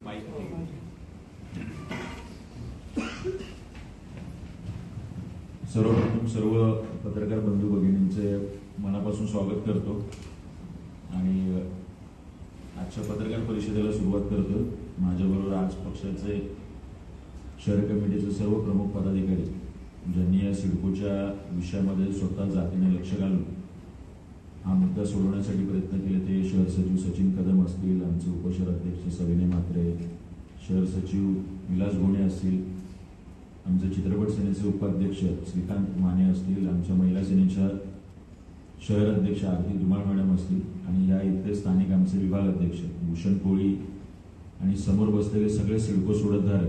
सर्वप्रथम सर्व पत्रकार बंधू भगिनींचे मनापासून स्वागत करतो आणि आजच्या पत्रकार परिषदेला सुरुवात करतो। माझ्याबरोबर आज पक्षाचे शहर कमिटीचे सर्व प्रमुख पदाधिकारी ज्यांनी या सिडकोच्या विषयामध्ये स्वतः जातीने लक्ष घालून हा मुद्दा सोडवण्यासाठी प्रयत्न केले ते शहर सचिव सचिन कदम असतील, आमचे उपशहर अध्यक्ष सविनय म्हात्रे, शहर सचिव विलास गोणे असतील, आमचे चित्रपट सेनेचे उपाध्यक्ष श्रीकांत माने असतील, आमच्या महिला सेनेच्या शहर अध्यक्ष आरती धुमाळ मॅडम असतील आणि या इथले स्थानिक आमचे विभाग अध्यक्ष भूषण कोळी आणि समोर बसलेले सगळे सिडको सोडतधारक।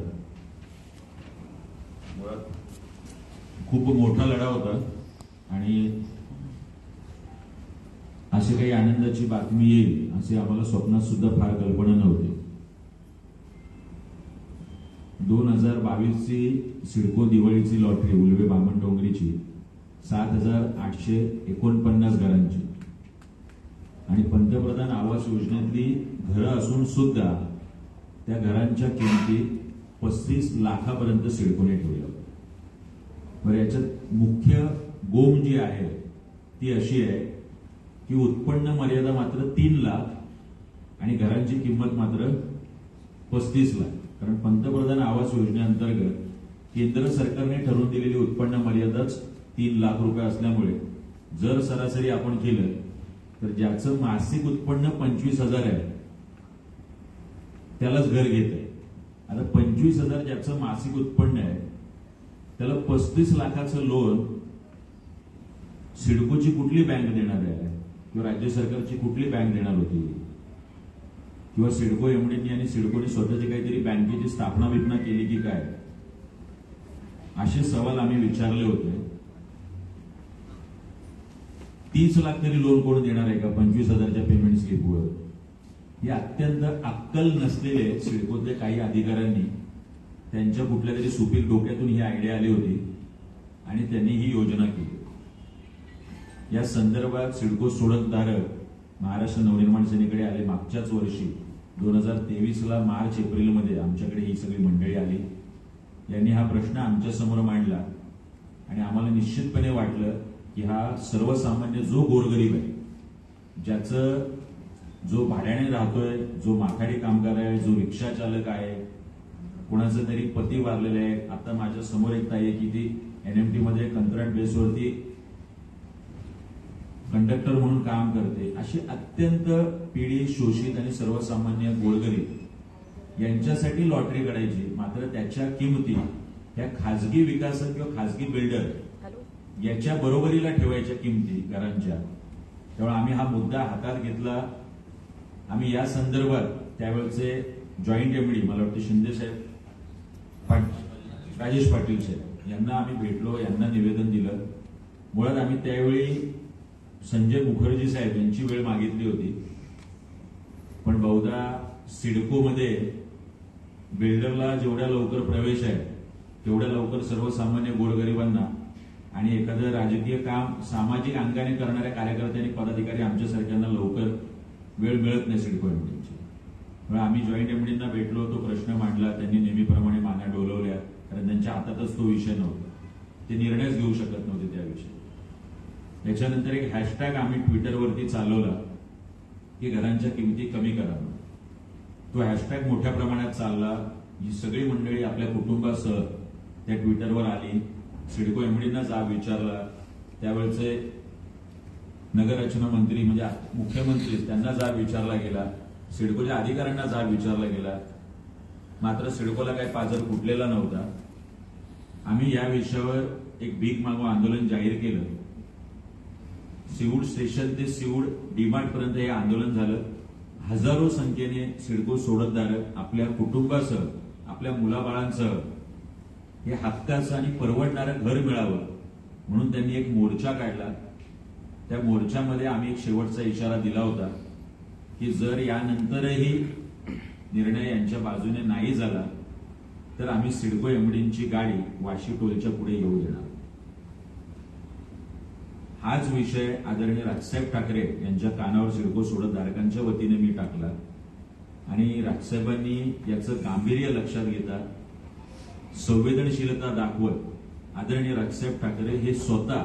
खूप मोठा लढा होता आणि अशी काही आनंदाची बातमी येईल असे आम्हाला स्वप्नात सुद्धा फार कल्पना नव्हती। 2022 ची सिडको दिवाळीची लॉटरी उलवे बामणडोंगरीची 7,849 घरांची आणि पंतप्रधान आवास योजनेतली घरं असून सुद्धा त्या घरांच्या किमती 35 लाखापर्यंत सिडकोने ठेवल्या। बरं, याच्यात मुख्य गोम जी आहे ती अशी आहे की उत्पन्न मर्यादा मात्र 3 लाख आणि घरांची किंमत मात्र 35 लाख। कारण पंतप्रधान आवास योजनेअंतर्गत केंद्र सरकारने ठरवून दिलेली उत्पन्न मर्यादाच 3 लाख रुपये असल्यामुळे जर सरासरी आपण केलं तर ज्याचं मासिक उत्पन्न 25,000 आहे त्यालाच घर घेत आहे। आता 25,000 ज्याचं मासिक उत्पन्न आहे त्याला 35 लाखाचं लोन सिडकोची कुठली बँक देणार आहे किंवा राज्य सरकारची कुठली बँक देणार होती किंवा सिडको एमडीनी आणि सिडकोने स्वतःची काहीतरी बँकेची स्थापना बिपना केली की काय, असे सवाल आम्ही विचारले होते। 30 लाख तरी लोन कोण देणार आहे का 25,000च्या पेमेंट स्लिपवर? हे अत्यंत अक्कल नसलेले सिडकोचे काही अधिकाऱ्यांनी त्यांच्या कुठल्या तरी सुपीक डोक्यातून ही आयडिया आली होती आणि त्यांनी ही योजना केली। या संदर्भात सिडको सोडतधारक महाराष्ट्र नवनिर्माण सेनेकडे आले। मागच्याच वर्षी 2023ला मार्च एप्रिलमध्ये आमच्याकडे ही सगळी मंडळी आली। यांनी हा प्रश्न आमच्या समोर मांडला आणि आम्हाला निश्चितपणे वाटलं की हा सर्वसामान्य जो गोरगरीब आहे, जो भाड्याने राहतोय, जो माथाडी कामगार आहे, जो रिक्षा चालक आहे, कोणाचं तरी पती वारलेलं आहे, आता माझ्या समोर एक ताई आहे की ती एनएमटी मध्ये कंत्राट बेसवरती कंडक्टर म्हणून काम करते, अशी अत्यंत पीडित शोषित आणि सर्वसामान्य गोरगरीब यांच्यासाठी लॉटरी काढायची। मात्र त्याच्या किमती ह्या खाजगी विकासक किंवा खाजगी बिल्डर याच्या बरोबरीला ठेवायच्या किमती घरांच्या। त्यामुळे आम्ही हा मुद्दा हातात घेतला। आम्ही या संदर्भात त्यावेळेचे जॉईंट एमडी मला वाटतं शिंदे साहेब, राजेश पाटील साहेब यांना आम्ही भेटलो, यांना निवेदन दिलं। मुळात आम्ही त्यावेळी संजय मुखर्जी साहेब यांची वेळ मागितली होती, पण बहुधा सिडकोमध्ये बिल्डरला जेवढ्या लवकर प्रवेश आहे तेवढ्या लवकर सर्वसामान्य गोरगरिबांना आणि एखादं राजकीय काम सामाजिक अंगाने करणाऱ्या कार्यकर्त्यांनी पदाधिकारी आमच्यासारख्यांना लवकर वेळ मिळत नाही सिडको एमडीची। म्हणून आम्ही जॉईंट एमडींना भेटलो, तो प्रश्न मांडला, त्यांनी नेहमीप्रमाणे माना डोलवल्या, कारण त्यांच्या हातातच तो विषय नव्हता, ते निर्णयच घेऊ शकत नव्हते त्याविषयी। याच्यानंतर एक हॅशटॅग आम्ही ट्विटरवरती चालवला की घरांच्या किमती कमी करा। तो हॅशटॅग मोठ्या प्रमाणात चालला। ही सगळी मंडळी आपल्या कुटुंबासह त्या ट्विटरवर आली, सिडको एमडींना जाब विचारला। त्यावेळेचे नगररचना मंत्री म्हणजे मुख्यमंत्री त्यांना जाब विचारला गेला, सिडकोच्या अधिकाऱ्यांना जाब विचारला गेला, मात्र सिडकोला काही पाजर फुटलेला नव्हता। आम्ही या विषयावर एक भीक मागो आंदोलन जाहीर केलं। सिवूड स्टेशन ते सिवूड डीमार्ट पर्यंत हे आंदोलन झालं। हजारो संख्येने सिडको सोडतधारक आपल्या कुटुंबासह, आपल्या मुलाबाळांसह हे हक्काचं आणि परवडणारं घर मिळावं म्हणून त्यांनी एक मोर्चा काढला। त्या मोर्चामध्ये आम्ही एक शेवटचा इशारा दिला होता की जर यानंतरही निर्णय यांच्या बाजूने नाही झाला तर आम्ही सिडको एमडींची गाडी वाशी टोलच्या पुढे येऊ देणार। हाच विषय आदरणीय राजसाहेब ठाकरे यांच्या कानावर सिडको सोडतधारकांच्या वतीने मी टाकला आणि राजसाहेबांनी याचं गांभीर्य लक्षात घेता संवेदनशीलता दाखवत आदरणीय राजसाहेब ठाकरे हे स्वतः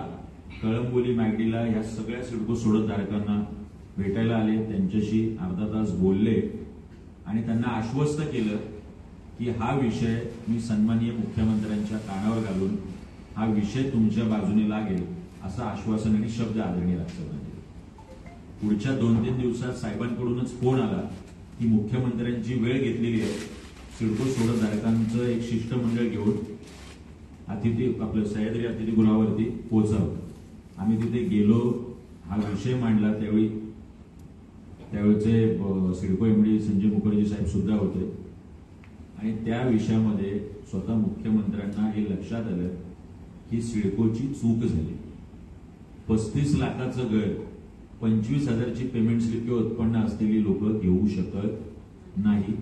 कळंबोली मॅगडीला या सगळ्या सिडको सोडतधारकांना भेटायला आले, त्यांच्याशी अर्धा तास बोलले आणि त्यांना आश्वस्त केलं की हा विषय मी सन्माननीय मुख्यमंत्र्यांच्या कानावर घालून हा विषय तुमच्या बाजूने लागेल असं आश्वासन आणि शब्द आदरणीय राजसाहेबांनी दिले. पुढच्या 2-3 दिवसात साहेबांकडूनच फोन आला की मुख्यमंत्र्यांची वेळ घेतलेली आहे, सिडको सोडतधारकांचं एक शिष्टमंडळ घेऊन आपलं सह्याद्री अतिथीगृहावरती पोहोचावं. आम्ही तिथे गेलो, हा विषय मांडला. त्यावेळेचे सिडको एमडी संजय मुखर्जी साहेब सुद्धा होते आणि त्या विषयामध्ये स्वतः मुख्यमंत्र्यांना हे लक्षात आलं की सिडकोची चूक झाली. 35 लाखाचं घर 25,000ची पेमेंट स्लिप किंवा उत्पन्न असलेली लोक घेऊ शकत नाही.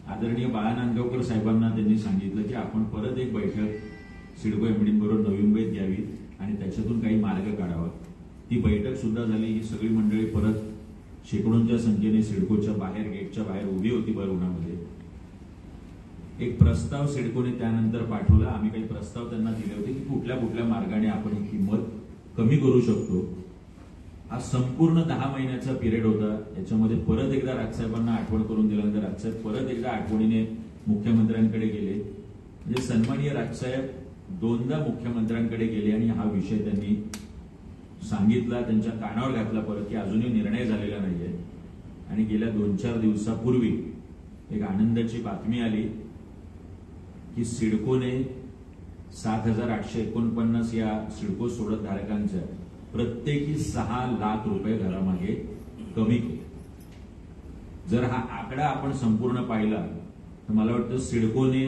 आदरणीय बाळा नांदगावकर साहेबांना त्यांनी सांगितलं की आपण परत एक बैठक सिडको एमडींबरोबर नवी मुंबईत घ्यावी आणि त्याच्यातून काही मार्ग काढावा. ती बैठक सुद्धा झाली. ही सगळी मंडळी परत शेकडोंच्या संख्येने सिडकोच्या बाहेर, गेटच्या बाहेर उभी होती भर उन्हामध्ये. एक प्रस्ताव सिडकोने त्यानंतर पाठवला. आम्ही काही प्रस्ताव त्यांना दिले होते की कुठल्या कुठल्या मार्गाने आपण ही किंमत कमी करू शकतो. हा संपूर्ण 10 महिन्याचा पिरियड होता. याच्यामध्ये परत एकदा राजसाहेबांना आठवण करून दिल्यानंतर राजसाहेब परत एकदा आठवणीने मुख्यमंत्र्यांकडे गेले. म्हणजे सन्माननीय राजसाहेब 2दा मुख्यमंत्र्यांकडे गेले आणि हा विषय त्यांनी सांगितला, त्यांच्या कानावर घातला परत की अजूनही निर्णय झालेला नाहीये. आणि गेल्या 2-4 दिवसापूर्वी एक आनंदाची बातमी आली की सिडकोने 7,849 या सिडको सोडतधारकांच्या प्रत्येकी 6 लाख रुपये घरामागे कमी केले. जर हा आकडा आपण संपूर्ण पाहिला तर मला वाटतं सिडकोने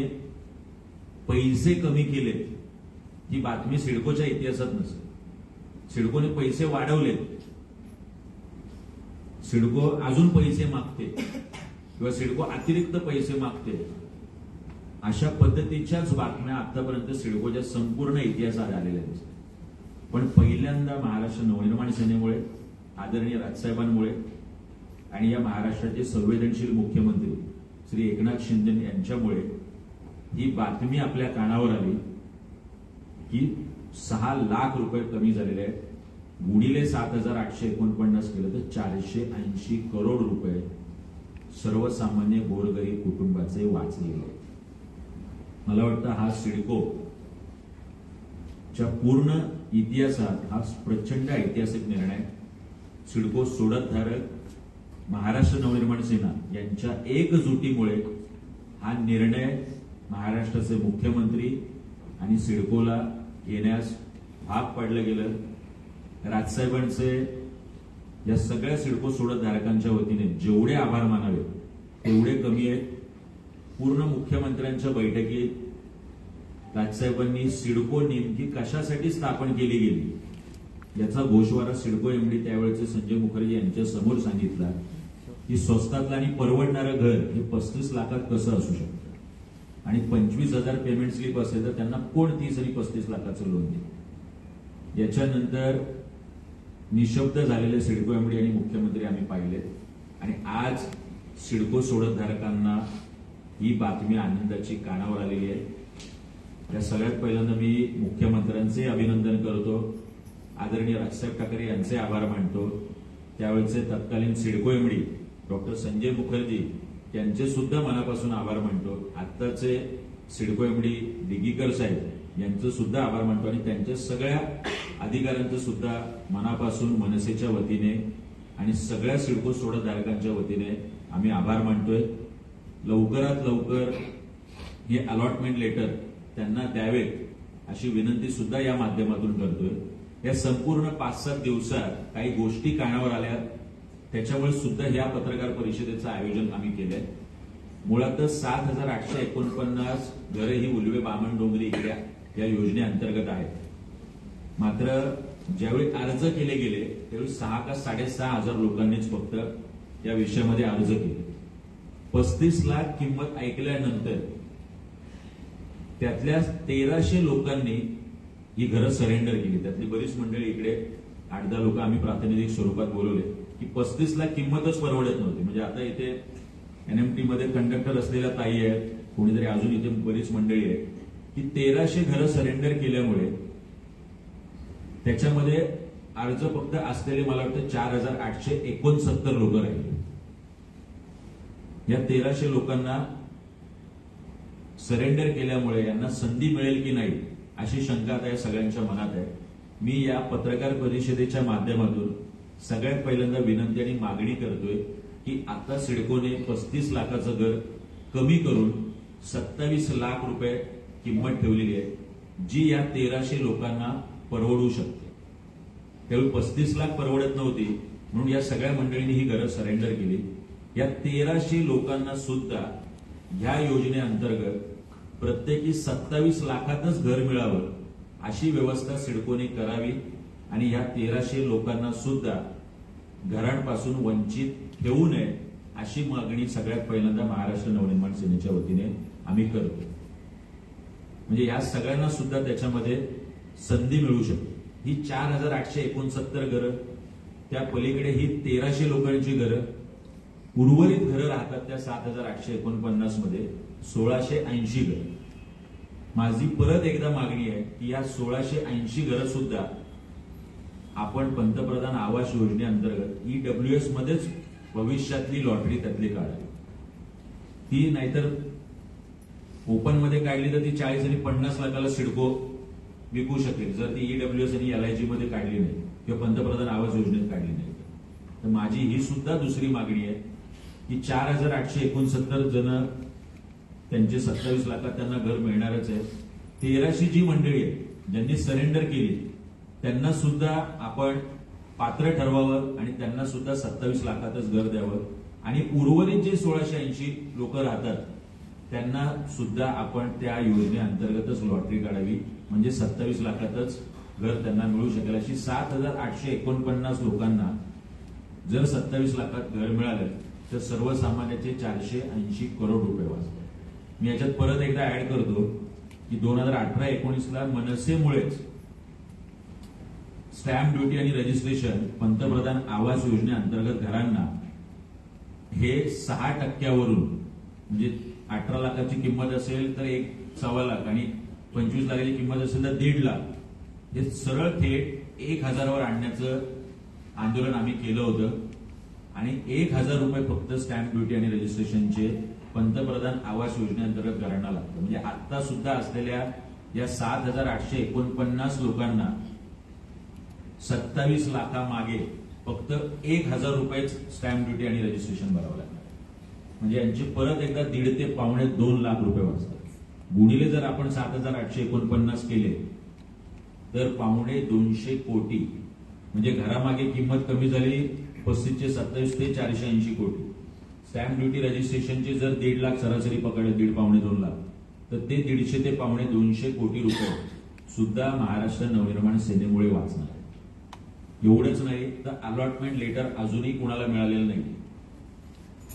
पैसे कमी केले ही बातमी सिडकोच्या इतिहासात नसेल. सिडकोने पैसे वाढवले, सिडको अजून पैसे मागते किंवा सिडको अतिरिक्त पैसे मागते, अशा पद्धतीच्याच बातम्या आतापर्यंत सिडकोच्या संपूर्ण इतिहासात आलेल्या दिसतात. पण पहिल्यांदा महाराष्ट्र नवनिर्माण सेनेमुळे, आदरणीय राजसाहेबांमुळे आणि या महाराष्ट्राचे संवेदनशील मुख्यमंत्री श्री एकनाथ शिंदे यांच्यामुळे ही बातमी आपल्या कानावर आली की 6 लाख रुपये कमी झालेले आहेत. गुणिले 7,849 केलं तर 480 करोड रुपये सर्वसामान्य गोरगरीब कुटुंबाचे वाचलेले. मला वाटतं हा सिडको च्या पूर्ण इतिहासात हा प्रचंड ऐतिहासिक निर्णय. सिडको सोडतधारक, महाराष्ट्र नवनिर्माण सेना यांच्या एकजुटीमुळे हा निर्णय महाराष्ट्राचे मुख्यमंत्री आणि सिडकोला घेण्यास भाग पाडलं गेलं. राजसाहेबांचे या सगळ्या सिडको सोडतधारकांच्या वतीने जेवढे आभार मानावे तेवढे कमी आहेत. पूर्ण मुख्यमंत्र्यांच्या बैठकीत राजसाहेबांनी सिडको नेमकी कशासाठी स्थापन केली गेली याचा गोषवारा सिडको एमडी त्यावेळेचे संजय मुखर्जी यांच्या समोर सांगितला की स्वस्तातलं आणि परवडणारं घर हे 35 लाखात कसं असू शकतं आणि 25,000 पेमेंट स्लिप असेल तर त्यांना कोण 30 आणि 35 लाखाचं लोन देईल. याच्यानंतर निशब्द झालेले सिडको एमडी आणि मुख्यमंत्री आम्ही पाहिले आणि आज सिडको सोडतधारकांना ही बातमी आनंदाची कानावर आलेली आहे. या सगळ्यात पहिल्यांदा मी मुख्यमंत्र्यांचे अभिनंदन करतो, आदरणीय राजसाहेब ठाकरे यांचे आभार मानतो. त्यावेळेचे तत्कालीन सिडको एमडी डॉक्टर संजय मुखर्जी यांचे सुद्धा मनापासून आभार मानतो. आत्ताचे सिडको एमडी दिगीकर साहेब यांचं सुद्धा आभार मानतो आणि त्यांच्या सगळ्या अधिकाऱ्यांचं सुद्धा मनापासून मनसेच्या वतीने आणि सगळ्या सिडको सोडतधारकांच्या वतीने आम्ही आभार मानतोय. लवकरात लवकर हे अलॉटमेंट लेटर त्यांना द्यावेत अशी विनंती सुद्धा या माध्यमातून करतोय. या संपूर्ण 5-7 दिवसात काही गोष्टी कानावर आल्या, त्याच्यामुळे सुद्धा या पत्रकार परिषदेचं आयोजन आम्ही केलंय. मुळातच 7,849 घरे ही उल्वे बामण डोंगरी इकड्या या योजनेअंतर्गत आहेत. मात्र ज्यावेळी अर्ज केले गेले त्यावेळी 6 का 6,500 लोकांनीच फक्त या विषयामध्ये अर्ज केले. 35 लाख किंमत ऐकल्यानंतर त्यातल्या 1,300 लोकांनी ही घरं सरेंडर केली. त्यातली बरीच मंडळी इकडे 8-10 लोक आम्ही प्रातिनिधिक स्वरूपात बोलवले की 35 लाख किंमतच परवडत नव्हती. म्हणजे आता इथे NMT मध्ये कंडक्टर असलेल्या ताई आहेत, कोणीतरी अजून इथे बरीच मंडळी आहे की 1300 घरं सरेंडर केल्यामुळे त्याच्यामध्ये अर्ज फक्त असलेले मला वाटतं 4869 लोक राहिले. या 1300 लोकांना सरेंडर केल्यामुळे यांना संधी मिळेल की नाही अशी शंका आता या सगळ्यांच्या मनात आहे. मी या पत्रकार परिषदेच्या माध्यमातून सगळ्यात पहिल्यांदा विनंती आणि मागणी करतोय की आता सिडकोने 35 लाखाचं घर कमी करून 27 लाख रुपये किंमत ठेवलेली आहे, जी या 1300 लोकांना परवडू शकते. त्यावेळी 35 लाख परवडत नव्हती म्हणून या सगळ्या मंडळींनी ही घरं सरेंडर केली. या 1300 लोकांना सुद्धा ह्या योजनेअंतर्गत प्रत्येकी 27 लाखातच घर मिळावं अशी व्यवस्था सिडकोने करावी आणि या 1300 लोकांना सुद्धा घरांपासून वंचित ठेवू नये अशी मागणी सगळ्यात पहिल्यांदा महाराष्ट्र नवनिर्माण सेनेच्या वतीने आम्ही करतो. म्हणजे या सगळ्यांना सुद्धा त्याच्यामध्ये संधी मिळू शकते. ही 4869 घरं, त्या पलीकडे ही 1300 लोकांची घरं, उर्वरित घरं राहतात त्या 7849 मध्ये 1680 घरं. माझी परत एकदा मागणी आहे की या 1680 घरं सुद्धा आपण पंतप्रधान आवास योजनेअंतर्गत EWS मध्येच भविष्यातली लॉटरी त्यातली काढावी. ती नाहीतर ओपन मध्ये काढली तर ती 40 आणि 50 लाखाला सिडको विकू शकेल जर ती EWS आणि LIG मध्ये काढली नाही किंवा पंतप्रधान आवास योजनेत काढली नाही. तर माझी ही सुद्धा दुसरी मागणी आहे की 4869 जण त्यांचे 27 लाखात त्यांना घर मिळणारच आहे. 1300 जी मंडळी आहे ज्यांनी सरेंडर केली त्यांना सुद्धा आपण पात्र ठरवावं आणि त्यांना सुद्धा 27 लाखातच घर द्यावं आणि उर्वरित जे 1680 लोक राहतात त्यांना सुद्धा आपण त्या योजनेअंतर्गतच लॉटरी काढावी म्हणजे 27 लाखातच घर त्यांना मिळू शकेल. अशी 7849 लोकांना जर 27 लाखात घर मिळालं तर सर्वसामान्याचे 480 करोड रुपये वाचतात. मी याच्यात परत एकदा ऍड करतो की 2018-19ला मनसेमुळेच स्टॅम्प ड्युटी आणि रजिस्ट्रेशन पंतप्रधान आवास योजनेअंतर्गत घरांना हे 6% म्हणजे 18 लाखाची किंमत असेल तर 1.25 लाख आणि 25 लाखाची किंमत असेल तर 1.5 लाख हे सरळ थेट 1000 वर आणण्याचं आंदोलन आम्ही केलं होतं आणि 1000 रुपये फक्त स्टॅम्प ड्युटी आणि रजिस्ट्रेशनचे पंतप्रधान आवास योजनेअंतर्गत घरांना लागतं. म्हणजे आता सुद्धा असलेल्या या 7849 लोकांना 27 लाखामागे फक्त 1000 रुपये स्टॅम्प ड्युटी आणि रजिस्ट्रेशन भरावं लागणार. म्हणजे यांचे परत एकदा 1.5 ते 2.25 लाख रुपये वाचतात. गुणिले जर आपण 7849 केले तर 2.25 कोटी म्हणजे घरामागे किंमत कमी झाली 35 चे 27 ते 480 कोटी. स्टॅम्प ड्युटी रजिस्ट्रेशनचे जर 1.5 लाख सरासरी पकडले 1.5-2 लाख तर ते 150 ते 2.25 कोटी रुपये सुद्धा महाराष्ट्र नवनिर्माण सेनेमुळे वाचणार आहे. एवढंच नाही तर अलॉटमेंट लेटर अजूनही कोणाला मिळालेलं नाही.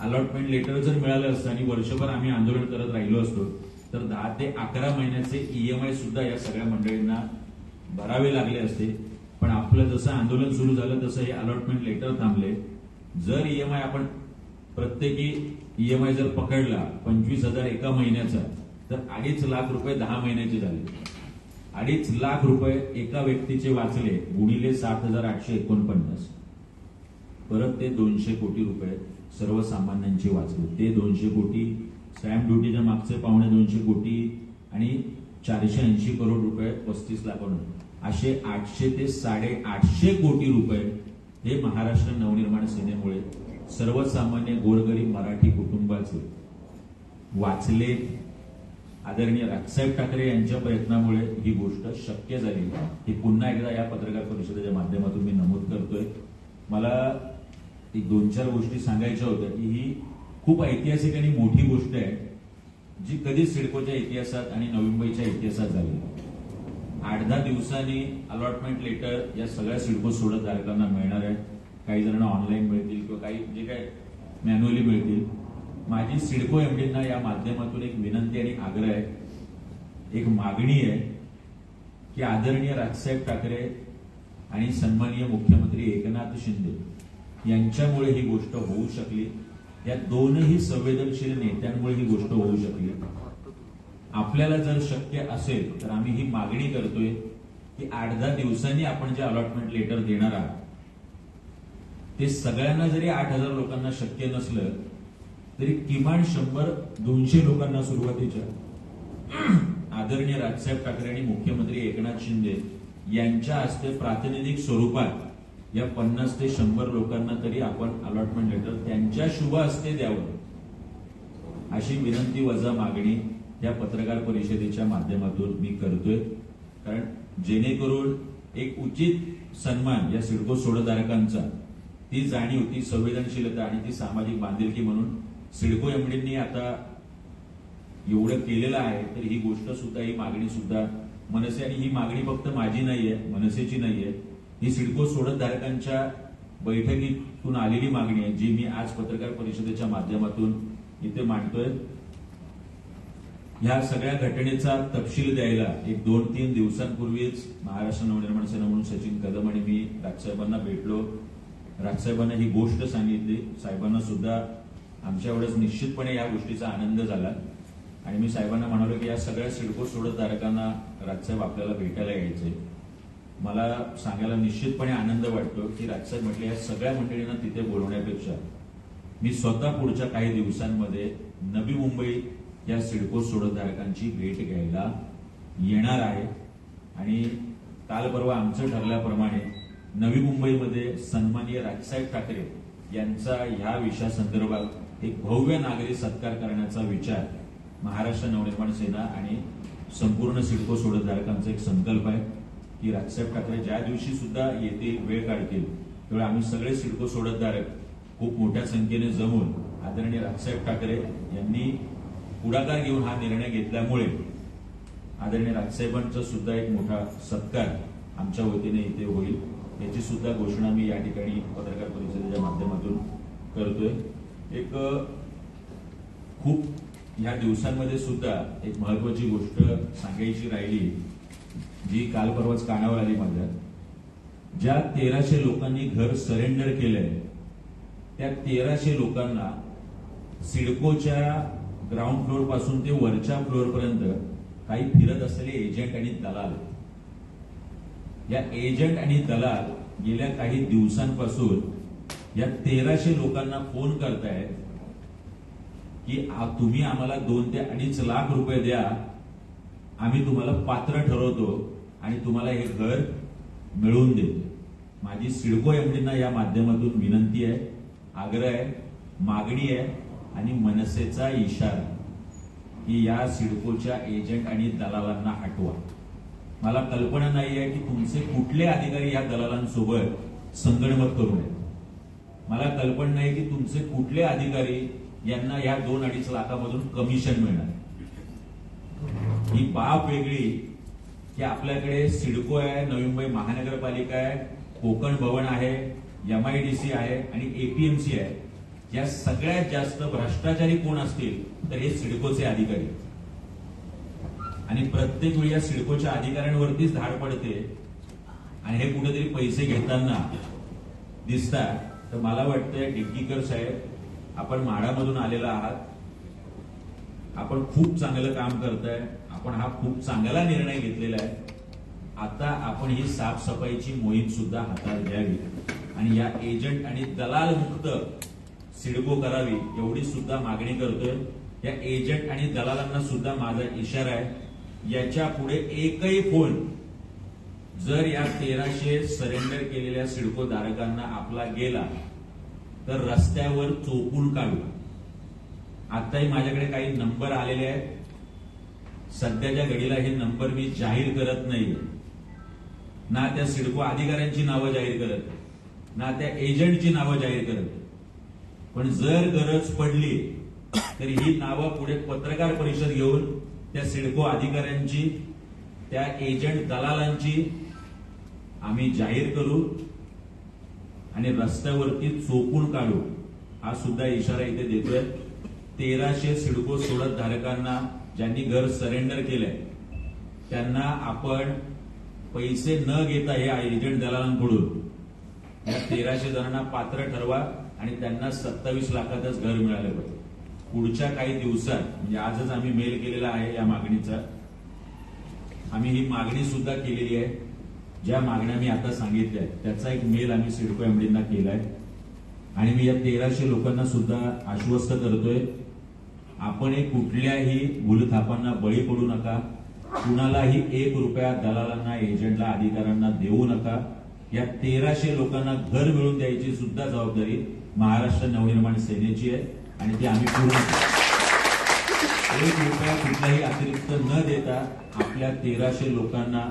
अलॉटमेंट लेटर जर मिळालं असतं आणि वर्षभर आम्ही आंदोलन करत राहिलो असतो तर 10 ते 11 महिन्याचे EMI सुद्धा या सगळ्या मंडळींना भरावे लागले असते. पण आपलं जसं आंदोलन सुरू झालं तसं हे अलॉटमेंट लेटर थांबले. जर EMI आपण प्रत्येकी EMI जर पकडला 25,000 एका महिन्याचा तर 2.5 लाख रुपये 10 महिन्याचे झाले. 2.5 लाख रुपये एका व्यक्तीचे वाचले गुणिले 7849 परत ते 200 कोटी रुपये सर्वसामान्यांचे वाचले. ते 200 कोटी स्टॅम्प ड्युटीच्या मागचे 2.25 कोटी आणि 480 करोड रुपये 35 लाखांवर असे 800 ते 850 कोटी रुपये हे महाराष्ट्र नवनिर्माण सेनेमुळे सर्वसामान्य गोरगरीब मराठी कुटुंबाचे वाचले. आदरणीय राजसाहेब ठाकरे यांच्या प्रयत्नामुळे ही गोष्ट शक्य झाली. ही पुन्हा एकदा या पत्रकार परिषदेच्या माध्यमातून मी नमूद करतोय. मला एक 2-4 गोष्टी सांगायच्या होत्या की ही खूप ऐतिहासिक आणि मोठी गोष्ट आहे जी कधीच सिडकोच्या इतिहासात आणि नवी मुंबईच्या इतिहासात झाली. 8-10 दिवसांनी अलॉटमेंट लेटर या सगळ्या सिडको सोडत धारकांना मिळणार आहे. काही जणांना ऑनलाईन मिळतील किंवा काही जे काय मॅन्युअली मिळतील. माझी सिडको एमडींना या माध्यमातून एक विनंती आणि आग्रह आहे, एक मागणी आहे की आदरणीय राजसाहेब ठाकरे आणि सन्माननीय मुख्यमंत्री एकनाथ शिंदे यांच्यामुळे ही गोष्ट होऊ शकली. या दोनही संवेदनशील नेत्यांमुळे ही गोष्ट होऊ शकली. आपल्याला जर शक्य असेल तर आम्ही ही मागणी करतोय की 8-10 दिवसांनी आपण जे अलॉटमेंट लेटर देणार आहात ते सगळ्यांना जरी 8,000 लोकांना शक्य नसलं तरी किमान 100-200 लोकांना सुरुवातीच्या आदरणीय राजसाहेब ठाकरे आणि मुख्यमंत्री एकनाथ शिंदे यांच्या हस्ते प्रातिनिधिक स्वरूपात या 50 ते 100 लोकांना तरी आपण अलॉटमेंट लेटर त्यांच्या शुभ हस्ते द्यावं, अशी विनंती वजा मागणी या पत्रकार परिषदेच्या माध्यमातून मी करतोय. कारण जेणेकरून एक उचित सन्मान या सिडको सोडधारकांचा, ती जाणीव, ती संवेदनशीलता आणि ती सामाजिक बांधिलकी म्हणून सिडको एमडींनी आता एवढं केलेलं आहे. तर ही गोष्ट सुद्धा, ही मागणी सुद्धा मनसे, आणि ही मागणी फक्त माझी नाहीये, मनसेची नाहीये, ही सिडको सोडतधारकांच्या बैठकीतून आलेली मागणी आहे, जी मी आज पत्रकार परिषदेच्या माध्यमातून इथे मांडतोय. ह्या सगळ्या घटनेचा तपशील द्यायला एक 2-3 दिवसांपूर्वीच महाराष्ट्र नवनिर्माण सेना म्हणून सचिन कदम आणि मी राजसाहेबांना भेटलो. राजसाहेबांना ही गोष्ट सांगितली. साहेबांना सुद्धा आमच्या एवढंच निश्चितपणे या गोष्टीचा आनंद झाला आणि मी साहेबांना म्हणालो की या सगळ्या सिडको सोडतधारकांना राजसाहेब आपल्याला भेटायला यायचे. मला सांगायला निश्चितपणे आनंद वाटतो की राजसाहेब म्हटले या सगळ्या मंडळींना तिथे बोलवण्यापेक्षा मी स्वतः पुढच्या काही दिवसांमध्ये नवी मुंबई या सिडको सोडतधारकांची भेट घ्यायला येणार आहे. आणि काल परवा आमचं ठरल्याप्रमाणे नवी मुंबईमध्ये सन्माननीय राजसाहेब ठाकरे यांचा ह्या विषयासंदर्भात एक भव्य नागरी सत्कार करण्याचा विचार महाराष्ट्र नवनिर्माण सेना आणि संपूर्ण सिडको सोडतधारकांचा एक संकल्प आहे की राजसाहेब ठाकरे ज्या दिवशी सुद्धा येतील, वेळ काढतील, तेव्हा आम्ही सगळे सिडको सोडतधारक खूप मोठ्या संख्येने जमून आदरणीय राजसाहेब ठाकरे यांनी पुढाकार घेऊन हा निर्णय घेतल्यामुळे आदरणीय राजसाहेबांचा सुद्धा एक मोठा सत्कार आमच्या वतीने इथे होईल, याची सुद्धा घोषणा मी या ठिकाणी पत्रकार परिषदेच्या माध्यमातून करतोय. एक खूप ह्या दिवसांमध्ये सुद्धा एक महत्वाची गोष्ट सांगायची राहिली, जी काल परवाच कानावर आली माझ्या. ज्या 1300 लोकांनी घर सरेंडर केलंय त्या 1300 लोकांना सिडकोच्या ग्राउंड फ्लोअर पासून ते वरच्या फ्लोअर पर्यंत काही फिरत असलेले एजंट आणि दलाल, या एजंट आणि दलाल गेल्या काही दिवसांपासून या 1300 लोकांना फोन करतायत की तुम्ही आम्हाला 2 ते 2.5 लाख रुपये द्या, आम्ही तुम्हाला पात्र ठरवतो आणि तुम्हाला हे घर मिळवून देतो. माझी सिडको एमडींना या माध्यमातून विनंती आहे, आग्रह आहे, मागणी आहे आणि मनसेचा इशारा की या सिडकोच्या एजंट आणि दलालांना हटवा. मला कल्पना नाही आहे की तुमचे कुठले अधिकारी या दलालांसोबत संगनमत करू नये. मला कल्पना नाही की तुमचे कुठले अधिकारी यांना या 2-2.5 लाखामधून कमिशन मिळणार. ही बाब वेगळी की आपल्याकडे सिडको आहे, नवी मुंबई महानगरपालिका आहे, कोकण भवन आहे, MIDC आहे आणि APMC आहे. या सगळ्यात जास्त भ्रष्टाचारी कोण असतील तर हे सिडकोचे अधिकारी. आणि प्रत्येक वेळी या सिडकोच्या अधिकाऱ्यांवरतीच धाड पडते आणि हे कुठेतरी पैसे घेताना दिसतात. तर मला वाटतंय डिग्गीकर साहेब, आपण म्हाडामधून आलेला आहात, आपण खूप चांगलं काम करताय, आपण हा खूप चांगला निर्णय घेतलेला आहे. आता आपण ही साफसफाईची मोहीम सुद्धा हातात घ्यावी आणि या एजंट आणि दलाल मुक्त सिडको करावी, एवढी सुद्धा मागणी करतोय. या एजंट आणि दलालांना सुद्धा माझा इशारा आहे, याच्या पुढे एकही फोन जर या 1300 सरेंडर केलेल्या सिडको धारकांना आपला गेला तर रस्त्यावर चोपून काढू. आताही माझ्याकडे काही नंबर आलेले आहेत. सध्याच्या घडीला हे नंबर मी जाहीर करत नाही, ना त्या सिडको अधिकाऱ्यांची नावं जाहीर करत, ना त्या एजंटची नावं जाहीर करत. पण जर गरज पडली तर ही नावं पुढे पत्रकार परिषद घेऊन त्या सिडको अधिकाऱ्यांची, त्या एजंट दलालांची आम्ही जाहीर करू आणि रस्त्यावरती चोपून काढू, हा सुद्धा इशारा इथे देतोय. 1300 सिडको सोडतधारकांना ज्यांनी घर सरेंडर केलंय त्यांना आपण पैसे न घेता या एजंट दलालांकडून या 1300 जणांना पात्र ठरवा आणि त्यांना 27 लाखातच घर मिळालं पाहिजे. पुढच्या काही दिवसात, म्हणजे आजच आम्ही मेल केलेला आहे या मागणीचा. आम्ही ही मागणी सुद्धा केलेली आहे. ज्या मागण्या मी आता सांगितल्या त्याचा एक मेल आम्ही सिडको एमडींना केलाय आणि मी या 1300 लोकांना सुद्धा आश्वस्त करतोय, आपण कुठल्याही भूलथापांना बळी पडू नका. कुणालाही 1 रुपया दलालांना, एजंटला, अधिकाऱ्यांना देऊ नका. या 1300 लोकांना घर मिळवून द्यायची सुद्धा जबाबदारी महाराष्ट्र नवनिर्माण सेनेची आहे आणि ती आम्ही पूर्ण करू. 1 रुपया कुठलाही अतिरिक्त न देता आपल्या 1300 लोकांना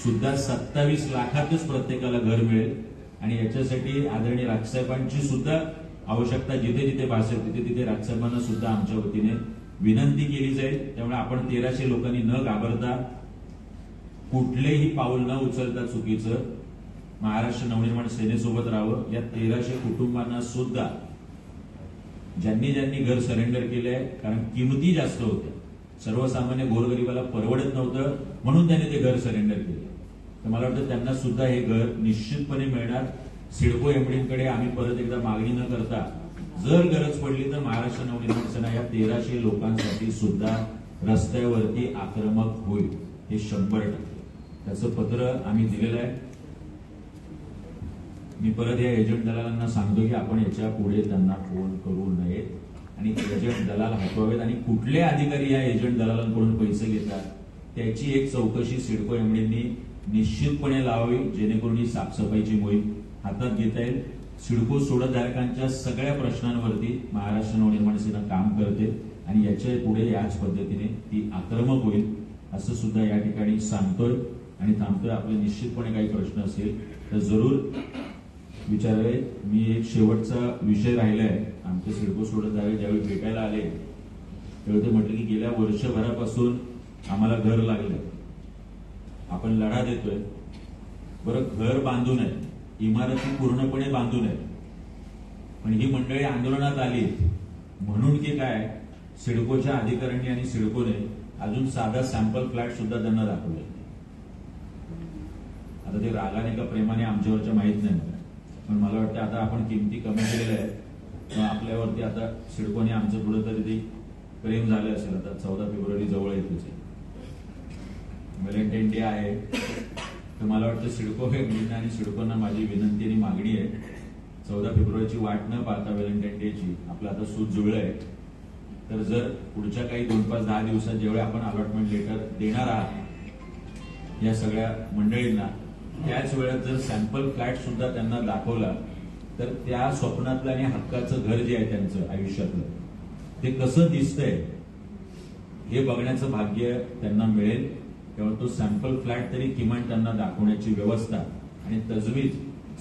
सुद्धा 27 लाखातच प्रत्येकाला घर मिळेल. आणि याच्यासाठी आदरणीय राजसाहेबांची सुद्धा आवश्यकता जिथे जिथे भासेल तिथे तिथे राजसाहेबांना सुद्धा आमच्या वतीने विनंती केली जाईल. त्यामुळे आपण 1300 लोकांनी न घाबरता, कुठलेही पाऊल न उचलता चुकीचं महाराष्ट्र नवनिर्माण सेनेसोबत राहावं. या 1300 कुटुंबांना सुद्धा ज्यांनी ज्यांनी घर सरेंडर केलंय, कारण किमती जास्त होत्या, सर्वसामान्य गोरगरिबाला परवडत नव्हतं म्हणून त्यांनी ते घर सरेंडर केलं. तर मला वाटतं त्यांना सुद्धा हे घर निश्चितपणे मिळणार. सिडको एमडींकडे आम्ही परत एकदा मागणी न करता, जर गरज पडली तर महाराष्ट्र नवनिर्माण सेना या 1300 लोकांसाठी सुद्धा रस्त्यावरती आक्रमक होईल, हे 100%. त्याचं पत्र आम्ही दिलेलं आहे. मी परत या एजंट दलालांना सांगतो की आपण याच्या पुढे त्यांना फोन करू नयेत आणि एजंट दलाल हटवावेत. आणि कुठले अधिकारी या एजंट दलालांकडून पैसे घेतात त्याची एक चौकशी सिडको एमडींनी निश्चितपणे लावावी, जेणेकरून ही साफसफाईची मोहीम हातात घेता येईल. सिडको सोडतधारकांच्या सगळ्या प्रश्नांवरती महाराष्ट्र नवनिर्माण सेना काम करते आणि याच्या पुढे याच पद्धतीने ती आक्रमक होईल असं सुद्धा या ठिकाणी सांगतोय आणि थांबतोय. आपले निश्चितपणे काही प्रश्न असेल तर जरूर विचारावे. मी एक शेवटचा विषय राहिलाय. आमचे सिडको सोडतधारक ज्यावेळी भेटायला आले त्यावेळी ते म्हटले की गेल्या वर्षभरापासून आम्हाला घर लागलंय, आपण लढा देतोय. बरं, घर बांधून आहे, इमारती पूर्णपणे बांधून आहे, पण ही मंडळी आंदोलनात आली म्हणून की काय, सिडकोच्या अधिकाऱ्यांनी आणि सिडकोने अजून साधा सॅम्पल फ्लॅट सुद्धा त्यांना दाखवले. आता ते रागाने का प्रेमाने आमच्यावरच्या माहित नाही, पण मला वाटतं आता आपण किमती कमी केलेल्या आहेत, आपल्यावरती आता सिडकोने आमचं पुढे तरी ते प्रेम झालं असेल. आता 14 फेब्रुवारी जवळ येतच आहे, व्हॅलेंटाईन डे आहे. तर मला वाटतं सिडको एमडींना आणि सिडकोंना माझी विनंती आणि मागणी आहे, 14 फेब्रुवारीची वाट न पाहता व्हॅलेंटाईन डेची आपलं आता सूत जुळलंय. तर जर पुढच्या काही 2-5-10 दिवसात जेवढे आपण अलॉटमेंट लेटर देणार आहात या सगळ्या मंडळींना, त्याच वेळेत जर सॅम्पल फ्लॅट सुद्धा त्यांना दाखवला तर त्या स्वप्नातलं आणि हक्काचं घर जे आहे त्यांचं आयुष्यातलं ते कसं दिसतंय हे बघण्याचं भाग्य त्यांना मिळेल. तेव्हा तो सॅम्पल फ्लॅट तरी किमान त्यांना दाखवण्याची व्यवस्था आणि तजवीज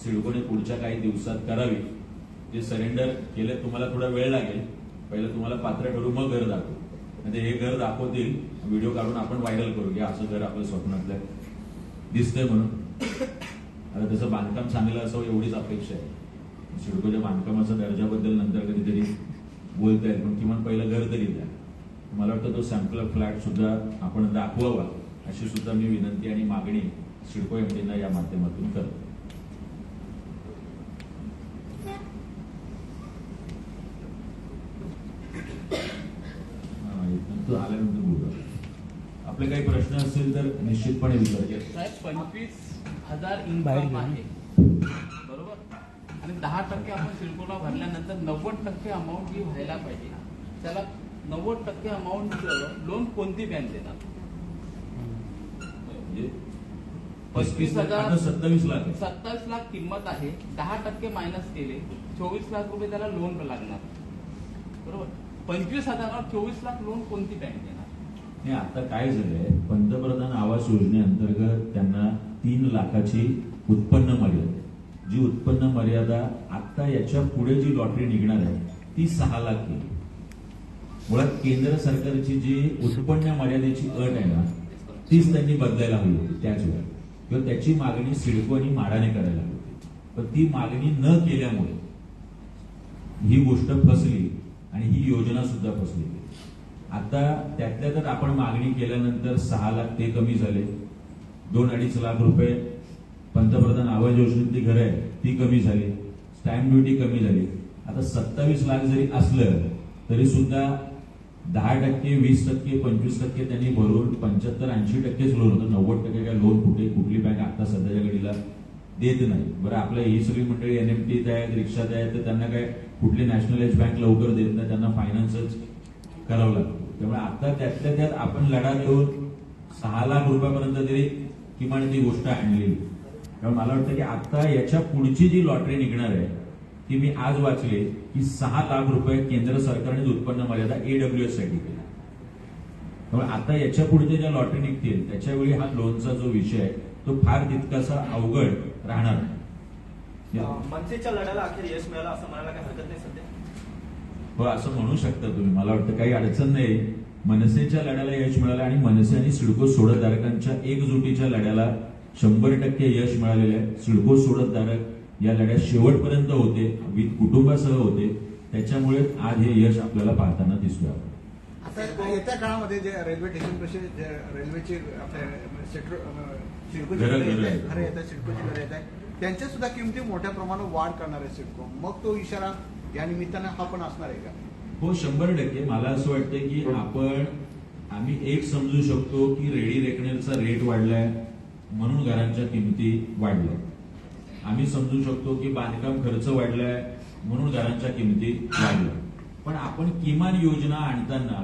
सिडकोने पुढच्या काही दिवसात करावी. जे सरेंडर केलं तुम्हाला थोडा वेळ लागेल, पहिलं तुम्हाला पात्र ठरू मग घर दाखवू. म्हणजे हे घर दाखवतील, व्हिडिओ काढून आपण व्हायरल करू की असं घर आपल्या स्वप्नातलं दिसतंय म्हणून. आता त्याचं बांधकाम चांगलं असावं एवढीच अपेक्षा आहे. सिडकोच्या बांधकामाच्या दर्जाबद्दल नंतर कधीतरी बोलता येईल, पण किमान पहिलं घर तरी द्या. मला वाटतं तो सॅम्पल फ्लॅट सुद्धा आपण दाखवावा अशी सुद्धा मी विनंती आणि मागणी सिडको एमडींना या माध्यमातून करतो. आल्यानंतर बोलू. आपले काही प्रश्न असतील तर निश्चितपणे विचारायचे. साहेब 25,000 इन्कम आहे बरोबर, आणि 10% आपण सिडकोला भरल्यानंतर 90% अमाऊंट ही व्हायला पाहिजे. त्याला 90% अमाऊंट लोन कोणती बँक देणार? 35,000 27 लाख 27 लाख किंमत आहे, 10% मायनस केले 24 लाख रुपये त्याला लोन लागणार बरोबर. 25,000 24 लाख लोन कोणती बँक देणार? नाही, आता काय झालंय, पंतप्रधान आवास योजनेअंतर्गत त्यांना 3 लाखाची उत्पन्न मर्यादा, जी उत्पन्न मर्यादा आता याच्या पुढे जी लॉटरी निघणार आहे ती 6 लाख केली. मुळात केंद्र सरकारची जी उत्पन्न मर्यादेची अट आहे ना तीच त्यांनी बदलायला हवी होती त्याच वेळेला, किंवा त्याची मागणी सिडको आणि म्हाडाने करायला हवी होती. पण ती मागणी न केल्यामुळे ही गोष्ट फसली आणि ही योजना सुद्धा फसली. आता त्यातल्या त्यात आपण मागणी केल्यानंतर 6 लाख ते कमी झाले, 2-2.5 लाख रुपये पंतप्रधान आवास योजनेतली घरं आहे ती कमी झाली, स्टॅम्प ड्युटी कमी झाली. आता 27 लाख जरी असलं तरी सुद्धा 10%, 20%, 25% त्यांनी भरून 75-80%च लोन होतं. 90% काय लोन कुठली बँक आता सध्याच्या घडीला देत नाही. बरं, आपल्या ही सगळी मंडळी NMTत आहेत, रिक्षात आहेत, तर त्यांना काय कुठली नॅशनलाइज बँक लवकर देत नाही, त्यांना फायनान्सच करावं लागतं. त्यामुळे आता त्यातल्या त्यात आपण लढा देऊन 6 लाख रुपयापर्यंत तरी किमान ती गोष्ट आणली. त्यामुळे मला वाटतं की आता याच्या पुढची जी लॉटरी निघणार आहे ती मी आज वाचले की 6 लाख रुपये केंद्र सरकारने उत्पन्न मर्यादा AWS साठी केली. त्यामुळे आता याच्या पुढे ज्या लॉटरी निघतील त्याच्यावेळी हा लोनचा जो विषय आहे तो फार तितकासा अवघड राहणार. मनसेच्या लढ्याला अखेर यश मिळालं असं म्हणायला काही हरकत नाही सध्या. हो, असं म्हणू शकता तुम्ही. मला वाटतं काही अडचण नाही. मनसेच्या लढ्याला यश मिळालं आणि मनसे आणि सिडको सोडतधारकांच्या एकजुटीच्या लढ्याला 100% यश मिळालेलं आहे. सिडको सोडतधारक या लढ्यात शेवटपर्यंत होते, कुटुंबासह होते. त्याच्यामुळे आज हे यश आपल्याला पाहताना दिसतोय. आता येत्या काळामध्ये जे रेल्वे स्टेशन कसे रेल्वेची सिडकोची घरं येत आहेत, सिडकोची घरं येत आहेत, त्यांच्या सुद्धा किमती मोठ्या प्रमाणात वाढ करणार आहे सिडको. मग तो इशारा या निमित्तानं हा पण असणार आहे का? हो, 100%. मला असं वाटतं की आम्ही एक समजू शकतो की रेडी रेकनरचा रेट वाढलाय म्हणून घरांच्या किमती वाढल्या. आम्ही समजू शकतो की बांधकाम खर्च वाढलाय म्हणून घरांच्या किमती वाढल्या. पण आपण किमान योजना आणताना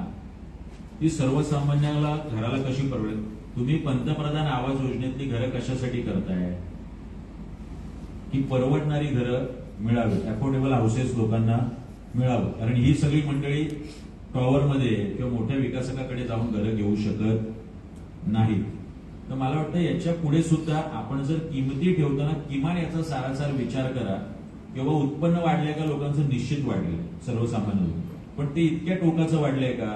ती सर्वसामान्याला घराला कशी परवडेल? तुम्ही पंतप्रधान आवास योजनेतली घरं कशासाठी करताय? की परवडणारी घरं मिळावी, अफोर्डेबल हाऊसेस लोकांना मिळावं. कारण ही सगळी मंडळी टॉवरमध्ये किंवा मोठ्या विकासकाकडे जाऊन घरं घेऊ शकत नाही. तर मला वाटतं याच्या पुढे सुद्धा आपण जर किमती ठेवताना किमान याचा सारासार विचार करा. किंवा उत्पन्न वाढलंय का? लोकांचं निश्चित वाढलंय सर्वसामान्य, पण ते इतक्या टोकाचं वाढलंय का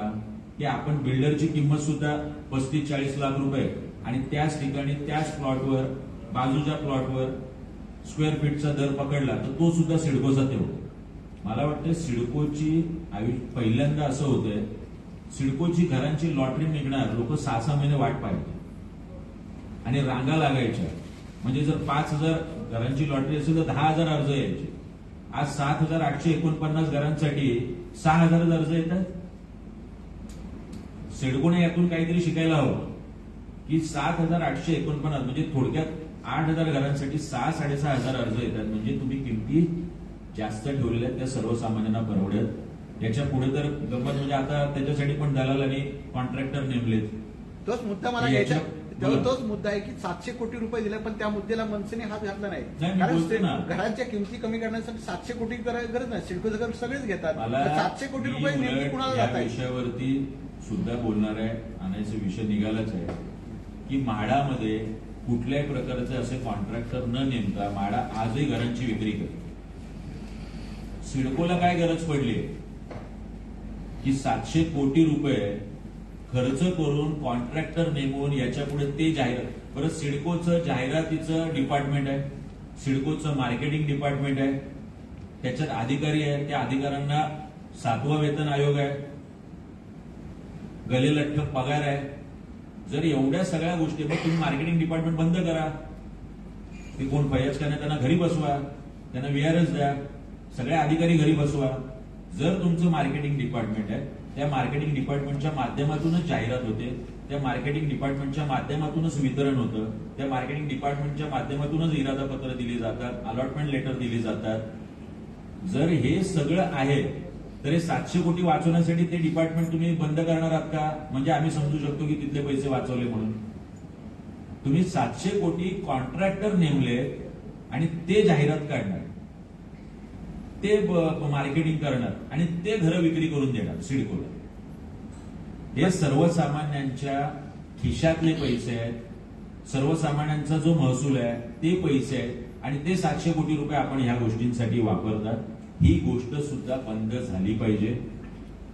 की आपण बिल्डरची किंमत सुद्धा 35-40 लाख रुपये आणि त्याच ठिकाणी त्याच प्लॉटवर बाजूच्या प्लॉटवर स्क्वेअर फीटचा दर पकडला तर तो सुद्धा सिडकोचा तेवढा. मला वाटतं सिडकोची पहिल्यांदा असं होतंय, सिडकोची घरांची लॉटरी निघणार, लोक 6-6 महिने वाट पाहायचे आणि रांगा लागायच्या. म्हणजे जर 5,000 घरांची लॉटरी असेल तर 10,000 अर्ज यायचे. आज 7,849 घरांसाठी 6,000 अर्ज येतात. सिडकोने यातून काहीतरी शिकायला हवं की 7,849 म्हणजे थोडक्यात 8,000 घरांसाठी 6,000-6,500 अर्ज येतात. म्हणजे तुम्ही किमती जास्त ठेवलेल्या आहेत, त्या सर्वसामान्यांना परवडत. याच्या पुढे तर गंमत म्हणजे आता त्याच्यासाठी पण दलालांनी कॉन्ट्रॅक्टर नेमलेत. तोच मुद्दा मला घ्यायचा, तोच मुद्दा आहे की 700 कोटी रुपये दिले पण त्या मुद्द्याला मनसेने हात घातला नाही. कारण घरांच्या किमती कमी करण्यासाठी 700 कोटी गरज नाही. सिडकोचं घर सगळेच घेतात. 700 कोटी रुपये नेमकी कुणाला जात आहे? विषयावरती सुद्धा बोलणार आहे. आणायचा विषय निघालाच आहे की म्हाडामध्ये कुठल्याही प्रकारचे असे कॉन्ट्रॅक्टर न नेमता म्हाडा आजही घरांची विक्री करते. सिडकोला काय गरज पडली की 700 कोटी रुपये खर्च करून कॉन्ट्रॅक्टर नेमून याच्या पुढे ते जाहिरात. बरं, सिडकोचं जाहिरातीचं डिपार्टमेंट आहे, सिडकोचं मार्केटिंग डिपार्टमेंट आहे, त्याच्यात अधिकारी आहे, त्या अधिकाऱ्यांना 7वा वेतन आयोग आहे, गलेलठ्ठ पगार आहे. जर एवढ्या सगळ्या गोष्टी, मग तुम्ही मार्केटिंग डिपार्टमेंट बंद करा. ते कोण फैयाज करणे त्यांना घरी बसवा, त्यांना VRS द्या, सगळे अधिकारी घरी बसवा. जर तुमचं मार्केटिंग डिपार्टमेंट आहे, त्या मार्केटिंग डिपार्टमेंटच्या माध्यमातूनच जाहिरात होते, त्या मार्केटिंग डिपार्टमेंटच्या माध्यमातूनच वितरण होतं, त्या मार्केटिंग डिपार्टमेंटच्या माध्यमातूनच इरादापत्र दिली जातात, अलॉटमेंट लेटर दिली जातात. जर हे सगळं आहे तर हे 700 कोटी वाचवण्यासाठी ते डिपार्टमेंट तुम्ही बंद करणार आहात का? म्हणजे आम्ही समजू शकतो की तिथले पैसे वाचवले म्हणून. तुम्ही 700 कोटी कॉन्ट्रॅक्टर नेमले आणि ते जाहिरात काढणार, ते मार्केटिंग करणार आणि ते घरं विक्री करून देणार सिडकोला. हे सर्वसामान्यांच्या खिशातले पैसे आहेत, सर्वसामान्यांचा जो महसूल आहे ते पैसे आहेत आणि ते 700 कोटी रुपये आपण ह्या गोष्टींसाठी वापरतात. ही गोष्ट सुद्धा बंद झाली पाहिजे.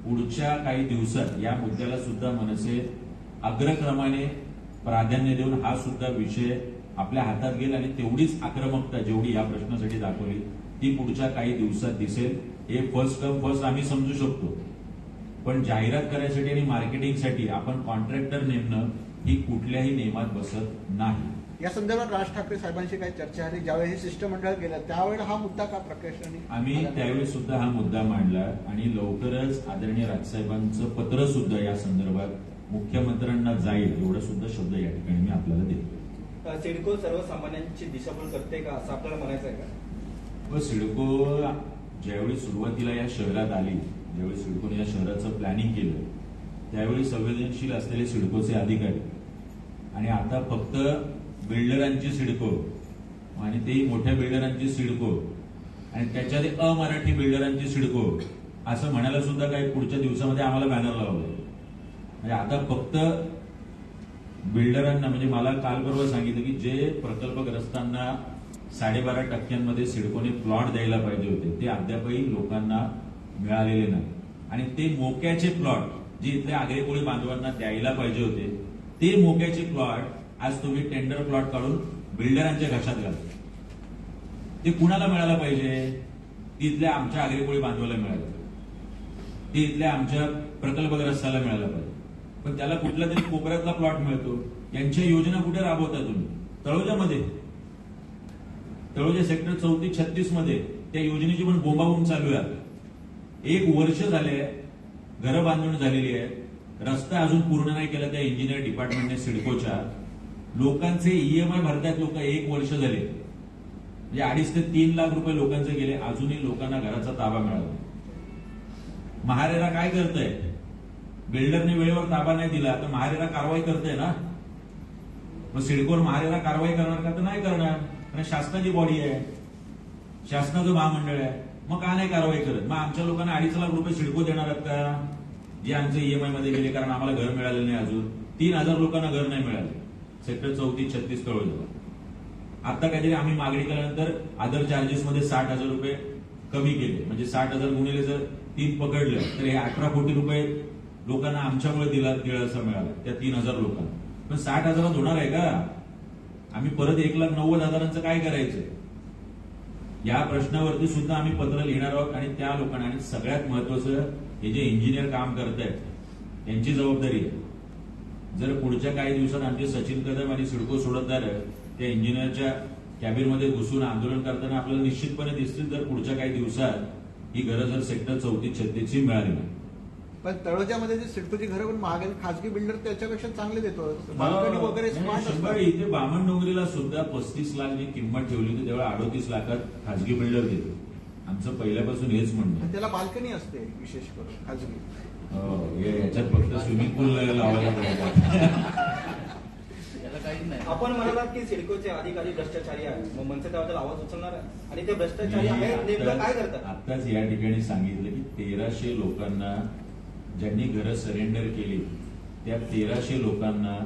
पुढच्या काही दिवसात या मुद्द्याला सुद्धा मनसे अग्रक्रमाने प्राधान्य देऊन हा सुद्धा विषय आपल्या हातात घेईल आणि तेवढीच आक्रमकता जेवढी या प्रश्नासाठी दाखवली ती पुढच्या काही दिवसात दिसेल. हे फर्स्ट कम फर्स्ट आम्ही समजू शकतो, पण जाहिरात करायसाठी आणि मार्केटिंगसाठी आपण कॉन्ट्रॅक्टर नेमणं ही कुठल्याही नियमात बसत नाही. या संदर्भात राज ठाकरे साहेबांशी काही चर्चा झाली? ज्यावेळी हे शिष्टमंडळ गेलं त्यावेळेला हा मुद्दा का प्रकाशाने आम्ही त्यावेळी सुद्धा हा मुद्दा मांडला आणि लवकरच आदरणीय राजसाहेबांचं पत्र सुद्धा या संदर्भात मुख्यमंत्र्यांना जाईल एवढा सुद्धा शब्द या ठिकाणी मी आपल्याला देतो. सिडको सर्वसामान्यांची दिशाभूल करते का असं आपल्याला म्हणायचं आहे का? व सिडको ज्यावेळी सुरुवातीला या शहरात आली, ज्यावेळी सिडकोने या शहराचं प्लॅनिंग केलं त्यावेळी संवेदनशील असलेले सिडकोचे अधिकारी आणि आता फक्त बिल्डरांची सिडको आणि ते मोठ्या बिल्डरांची सिडको आणि त्याच्यात अमराठी बिल्डरांची सिडको असं म्हणायला सुद्धा काही पुढच्या दिवसामध्ये आम्हाला बॅनर लावलं. म्हणजे आता फक्त बिल्डरांना, म्हणजे मला काल परवा सांगितलं की जे प्रकल्पग्रस्तांना 12.5% सिडकोने प्लॉट द्यायला पाहिजे होते ते अद्यापही लोकांना मिळालेले नाही आणि ते मोक्याचे प्लॉट जे इथल्या आगरेकोळी बांधवांना द्यायला पाहिजे होते ते मोक्याचे प्लॉट आज तुम्ही टेंडर प्लॉट काढून बिल्डरांच्या घशात घालता. ते कुणाला मिळायला पाहिजे? ती इथल्या आमच्या आगरेकोळी बांधवाला मिळायला पाहिजे, ते इथल्या आमच्या प्रकल्पग्रस्ताला मिळायला पाहिजे. पण त्याला कुठला तरी कोपऱ्यातला प्लॉट मिळतो. यांच्या योजना कुठे राबवता तुम्ही? तळोजामध्ये, तळोजा सेक्टर 34-36 मध्ये त्या योजनेची पण बोंबाबोंब चालू आहे. 1 वर्ष झाले, घरं बांधून झालेली आहे, रस्ता अजून पूर्ण नाही केला त्या इंजिनियर डिपार्टमेंटने सिडकोच्या. लोकांचे ईएमआय भरतायत लोक, 1 वर्ष झाले, म्हणजे 2.5 ते 3 लाख रुपये लोकांचे गेले, अजूनही लोकांना घराचा ताबा मिळाला. महारेरा काय करतंय? बिल्डरने वेळेवर ताबा नाही दिला तर महारेरा कारवाई करते ना. मग सिडकोवर महारेरा कारवाई करणार का? तर नाही करणार, कारण शासनाची बॉडी आहे, शासनाचं महामंडळ आहे. मग का नाही कारवाई करत? मग आमच्या लोकांना 2.5 लाख रुपये सिडको देणार आहेत का? जे आमचे ईएमआय मध्ये गेले, कारण आम्हाला घर मिळालेलं नाही. अजून 3,000 लोकांना घर नाही मिळाले सेक्टर 34-36 तळोजा. आता काहीतरी आम्ही मागणी केल्यानंतर अदर चार्जेस मध्ये 60,000 रुपये कमी केले, म्हणजे 60,000 गुणिले जर 3 पकडलं तर हे 18 कोटी रुपये लोकांना आमच्यामुळे दिलासा मिळाला त्या 3,000 लोकांना. पण 60,000 होणार आहे का? आम्ही परत 1,90,000 काय करायचं? या प्रश्नावरती सुद्धा आम्ही पत्र लिहिणार आहोत आणि त्या लोकांना, आणि सगळ्यात महत्वाचं हे जे इंजिनियर काम करतायत यांची जबाबदारी आहे. जर पुढच्या काही दिवसात आमचे सचिन कदम आणि सिडको सोडत झालं त्या इंजिनियरच्या कॅबिनमध्ये घुसून आंदोलन करताना आपल्याला निश्चितपणे दिसतील. जर पुढच्या काही दिवसात ही घरं जर सेक्टर 34-36 मिळाली नाही. पण तळोजामध्ये जे सिडकोची घरं पण महाग आहेत, खासगी बिल्डर त्याच्यापेक्षा चांगले देतो. बाल्कनी वगैरे स्मार्ट असतात. इथे बामणडोंगरीला सुद्धा 35 लाख जी किंमत ठेवली होती तेव्हा 38 लाखात खासगी बिल्डर देतो. आमचं पहिल्यापासून हेच म्हणणं. त्याला बाल्कनी असते विशेष करून खासगी. याच्यात फक्त स्विमिंग पूल लावायला पाहिजे. याला काहीच नाही. आपण म्हणालात की सिडकोचे अधिकारी भ्रष्टाचारी आहेत, मग मनसे त्याबद्दल आवाज उचलणार आहे आणि ते भ्रष्टाचारी आहेत नेमकं काय करतात? आताच या ठिकाणी सांगितलं की 1300 लोकांना ज्यांनी घरं सरेंडर केली त्या 1300 लोकांना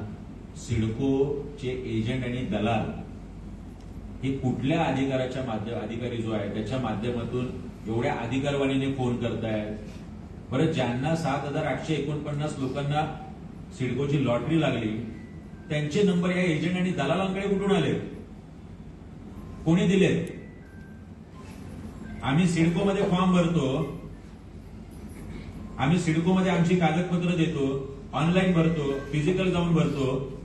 सिडकोचे एजंट आणि दलाल हे कुठल्या अधिकाराच्या अधिकारी जो आहे त्याच्या माध्यमातून एवढ्या अधिकारवाणीने फोन करतायत. बरं, ज्यांना 7,849 लोकांना सिडकोची लॉटरी लागली त्यांचे नंबर या एजंट आणि दलालांकडे कुठून आले? कोणी दिलेत? आम्ही सिडकोमध्ये फॉर्म भरतो, आम्ही सिडकोमध्ये आमची कागदपत्र देतो, ऑनलाईन भरतो, फिजिकल जाऊन भरतो,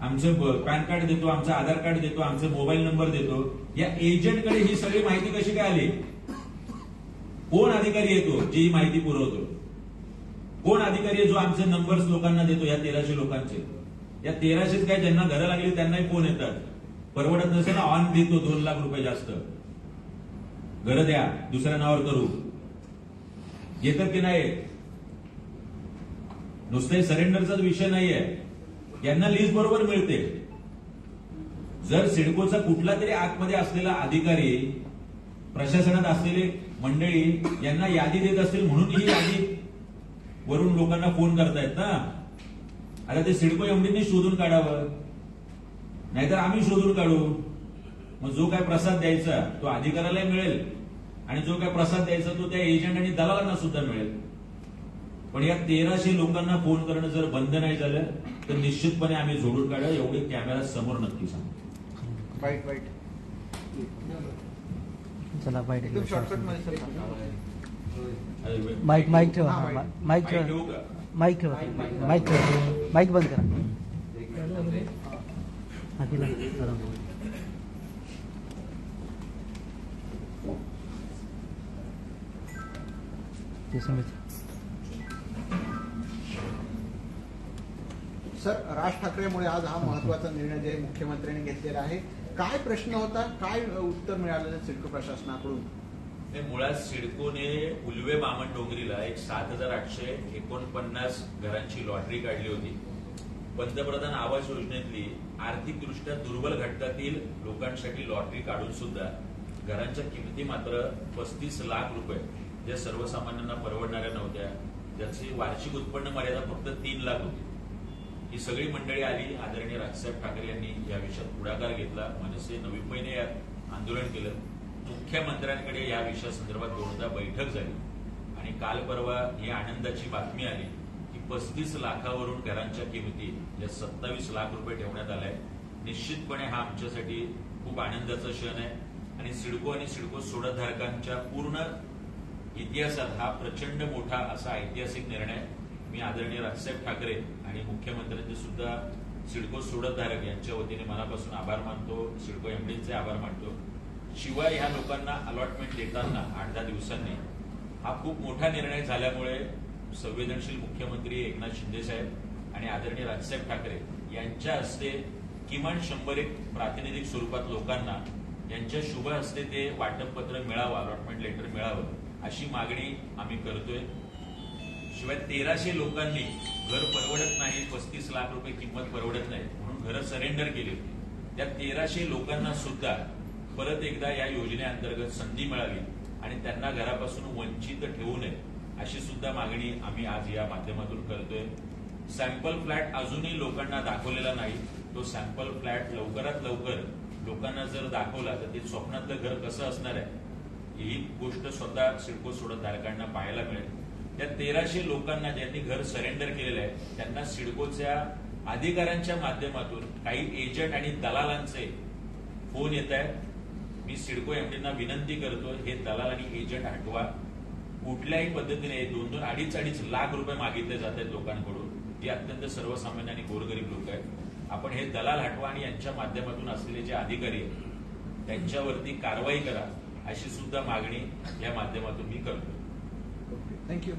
आमचं पॅन कार्ड देतो, आमचं आधार कार्ड देतो, आमचा मोबाईल नंबर देतो. या एजंटकडे ही सगळी माहिती कशी काय आली? कोण अधिकारी येतो जी ही माहिती पुरवतो? कोण अधिकारी आहे जो आमचे नंबर्स लोकांना देतो? या 1300 लोकांचे, या 1300 काय ज्यांना घरं लागली त्यांनाही फोन येतात. परवडत नसेल ना, ऑन देतो 2 लाख रुपये जास्त, घरं द्या, दुसऱ्या नावावर करू. येतात की नाही? नुसते सरेंडरचाच विषय नाहीये, यांना लीज बरोबर मिळते. जर सिडकोचा कुठला तरी आतमध्ये असलेला अधिकारी, प्रशासनात असलेले मंडळी यांना यादी देत असतील म्हणून ही यादी वरून लोकांना फोन करतायत ना. आता ते सिडको एमडीने शोधून काढावं, नाहीतर आम्ही शोधून काढू. मग जो काय प्रसाद द्यायचा तो अधिकाऱ्यालाही मिळेल आणि जो काय प्रसाद द्यायचा तो त्या एजंट आणि दलालांना सुद्धा मिळेल. पण या 1300 लोकांना फोन करणं जर बंद नाही झालं तर निश्चितपणे आम्ही जोडून काढू, एवढे कॅमेरा समोर नक्की सांगतो. वाईट वाईट चला बाईट एकदम शॉर्टकट मध्ये माईक माईक ठेवा. हा, माईक माईक ठेवा. ठेवू का? माईक ठेवा. माईक ठेवा. माईक बंद करा. सर, राज ठाकरेमुळे आज हा महत्वाचा निर्णय जे मुख्यमंत्र्यांनी घेतलेला आहे, काय प्रश्न होता, काय उत्तर मिळालेलं सिडको प्रशासनाकडून? हे मुळात सिडकोने उल्वे बामण डोंगरीला एक 7,849 घरांची लॉटरी काढली होती. पंतप्रधान आवास योजनेतली आर्थिकदृष्ट्या दुर्बल घटकातील लोकांसाठी लॉटरी काढून सुद्धा घरांच्या किमती मात्र 35 लाख रुपये, ज्या सर्वसामान्यांना परवडणाऱ्या नव्हत्या, ज्याची वार्षिक उत्पन्न मर्यादा फक्त 3 लाख होती. ही सगळी मंडळी आली. आदरणीय राजसाहेब ठाकरे यांनी या विषयात पुढाकार घेतला. मनसे नवी मुंबईने यात आंदोलन केलं. मुख्यमंत्र्यांकडे या विषयासंदर्भात 2दा बैठक झाली आणि काल परवा ही आनंदाची बातमी आली की 35 लाखावरून घरांच्या किमती या 27 लाख रुपये ठेवण्यात आलाय. निश्चितपणे हा आमच्यासाठी खूप आनंदाचा क्षण आहे आणि सिडको आणि सिडको सोडतधारकांच्या पूर्ण इतिहासात हा प्रचंड मोठा असा ऐतिहासिक निर्णय. मी आदरणीय राजसाहेब ठाकरे आणि मुख्यमंत्र्यांचे सुद्धा सिडको सोडतधारक यांच्या वतीने मनापासून आभार मानतो. सिडको एमडीचे आभार मानतो. शिवाय ह्या लोकांना अलॉटमेंट देताना 8-10 दिवसांनी हा खूप मोठा निर्णय झाल्यामुळे संवेदनशील मुख्यमंत्री एकनाथ शिंदे साहेब आणि आदरणीय राजसाहेब ठाकरे यांच्या हस्ते किमान 100 प्रातिनिधिक स्वरूपात लोकांना यांच्या शुभ हस्ते ते वाटपपत्र मिळावं, अलॉटमेंट लेटर मिळावं अशी मागणी आम्ही करतोय. शिवाय 1300 लोकांनी घर परवडत नाही, 35 लाख रुपये किंमत परवडत नाही म्हणून घरं सरेंडर केली होती. त्या 1300 लोकांना सुद्धा परत एकदा या योजनेअंतर्गत संधी मिळावी आणि त्यांना घरापासून वंचित ठेवू नये अशी सुद्धा मागणी आम्ही आज या माध्यमातून करतोय. सॅम्पल फ्लॅट अजूनही लोकांना दाखवलेला नाही. तो सॅम्पल फ्लॅट लवकरात लवकर लोकांना जर दाखवला तर ते स्वप्नातलं घर कसं असणार आहे ही गोष्ट स्वतः सिडको सोडतधारकांना पाहायला मिळेल. त्या 1300 लोकांना ज्यांनी घर सरेंडर केलेलं आहे त्यांना सिडकोच्या अधिकाऱ्यांच्या माध्यमातून काही एजंट आणि दलालांचे फोन येत आहेत. मी सिडको एमडींना विनंती करतो, हे दलाल आणि एजंट हटवा. कुठल्याही पद्धतीने 2-2, 2.5 लाख रुपये मागितले जात आहेत लोकांकडून. ती अत्यंत सर्वसामान्य आणि गोरगरीब लोक आहेत. आपण हे दलाल हटवा आणि यांच्या माध्यमातून असलेले जे अधिकारी आहेत त्यांच्यावरती कारवाई करा अशी सुद्धा मागणी या माध्यमातून मी करतो. थँक्यू.